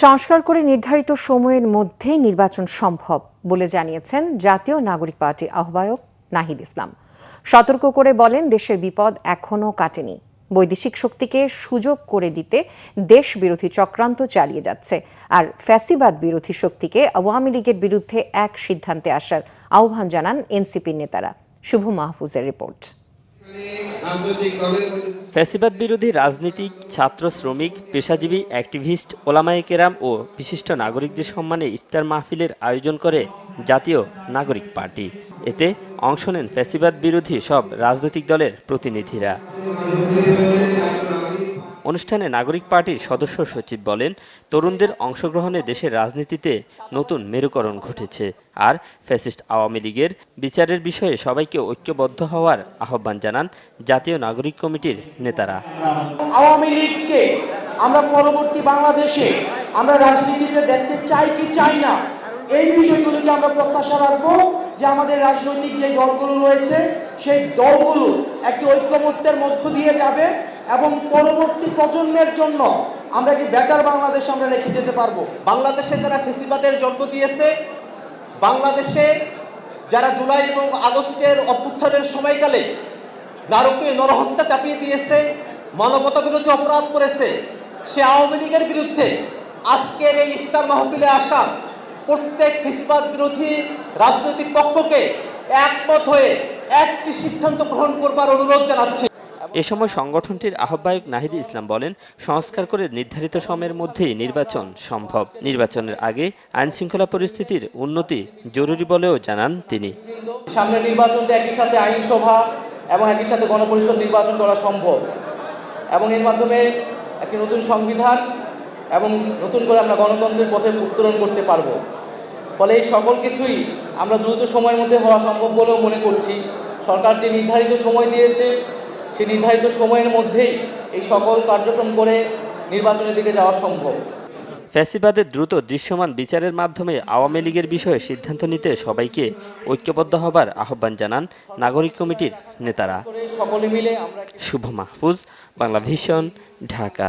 সংস্কার করে নির্ধারিত সময়ের মধ্যেই নির্বাচন সম্ভব বলে জানিয়েছেন জাতীয় নাগরিক পার্টির আহ্বায়ক নাহিদ ইসলাম। সতর্ক করে বলেন, দেশের বিপদ এখনো কাটেনি। বৈদেশিক শক্তিকে সুযোগ করে দিতে দেশ বিরোধী চক্রান্ত চালিয়ে যাচ্ছে, আর ফ্যাসিবাদ বিরোধী শক্তিকে আওয়ামী লীগের বিরুদ্ধে এক সিদ্ধান্তে আসার আহ্বান জানান এনসিপির নেতারা। শুভ মাহফুজের রিপোর্ট। ফ্যাসিবাদ বিরোধী রাজনীতিক, ছাত্র, শ্রমিক, পেশাজীবী, অ্যাক্টিভিস্ট, ওলামায়ে কেরাম ও বিশিষ্ট নাগরিকদের সম্মানে ইফতার মাহফিলের আয়োজন করে জাতীয় নাগরিক পার্টি। এতে অংশ নেন ফ্যাসিবাদ বিরোধী সব রাজনৈতিক দলের প্রতিনিধিরা। অনুষ্ঠানে নাগরিক পার্টির সদস্য সচিব বলেন, তরুণদের অংশগ্রহণে দেশের রাজনীতিতে নতুন মেরুকরণ ঘটেছে, আর ফ্যাসিস্ট আওয়ামী লীগের বিচারের বিষয়ে সবাইকে ঐক্যবদ্ধ হওয়ার আহ্বান জানান জাতীয় নাগরিক কমিটির নেতারা। আওয়ামী লীগকে আমরা পরবর্তী বাংলাদেশে আমরা রাজনীতিতে দেখতে চাই কি চাই না, এই বিষয়গুলোকে আমরা প্রত্যাশা রাখবো যে আমাদের রাজনৈতিক যে দলগুলো রয়েছে সেই দলগুলো একটি ঐক্যমত্যের মধ্য দিয়ে যাবে এবং পরবর্তী প্রজন্মের জন্য আমরা কি বেটার বাংলাদেশ আমরা রেখে যেতে পারবো। বাংলাদেশে যারা ফ্যাসিবাদের জন্ম দিয়েছে, বাংলাদেশে যারা জুলাই এবং আগস্টের অভ্যুত্থানের সময়কালে নারকীয় নরহত্যা চাপিয়ে দিয়েছে, মানবতা বিরোধী অপরাধ করেছে, সে আওয়ামী লীগের বিরুদ্ধে আজকের এই ইফতার মাহফিলে আসা প্রত্যেক ফ্যাসিবাদ বিরোধী রাজনৈতিক পক্ষকে একমত হয়ে একটি সিদ্ধান্ত গ্রহণ করবার অনুরোধ জানাচ্ছি। এ সময় সংগঠনটির আহ্বায়ক নাহিদ ইসলাম বলেন, সংস্কার করে নির্ধারিত সময়ের মধ্যেই নির্বাচন সম্ভব। নির্বাচনের আগে আইন শৃঙ্খলা পরিস্থিতির উন্নতি জরুরি বলেও জানান তিনি। সামনের নির্বাচনটা একই সাথে আইনসভা এবং একই সাথে গণপরিষদ নির্বাচন করা সম্ভব, এবং এর মাধ্যমে একটি নতুন সংবিধান এবং নতুন করে আমরা গণতন্ত্রের পথে উত্তরণ করতে পারব। ফলে এই সকল কিছুই আমরা দ্রুত সময়ের মধ্যে হওয়া সম্ভব বলেও মনে করছি। সরকার যে নির্ধারিত সময় দিয়েছে, সেই নির্ধারিত সময়ের মধ্যেই এই সকল কার্যক্রম করে নির্বাচনের দিকে যাওয়া সম্ভব। ফ্যাসিবাদের দ্রুত দৃশ্যমান বিচারের মাধ্যমে আওয়ামী লীগের বিষয়ে সিদ্ধান্ত নিতে সবাইকে ঐক্যবদ্ধ হবার আহ্বান জানান নাগরিক কমিটির নেতারা। সকলে মিলে আমরা শুভ মাহফুজ, বাংলা ভিশন, ঢাকা।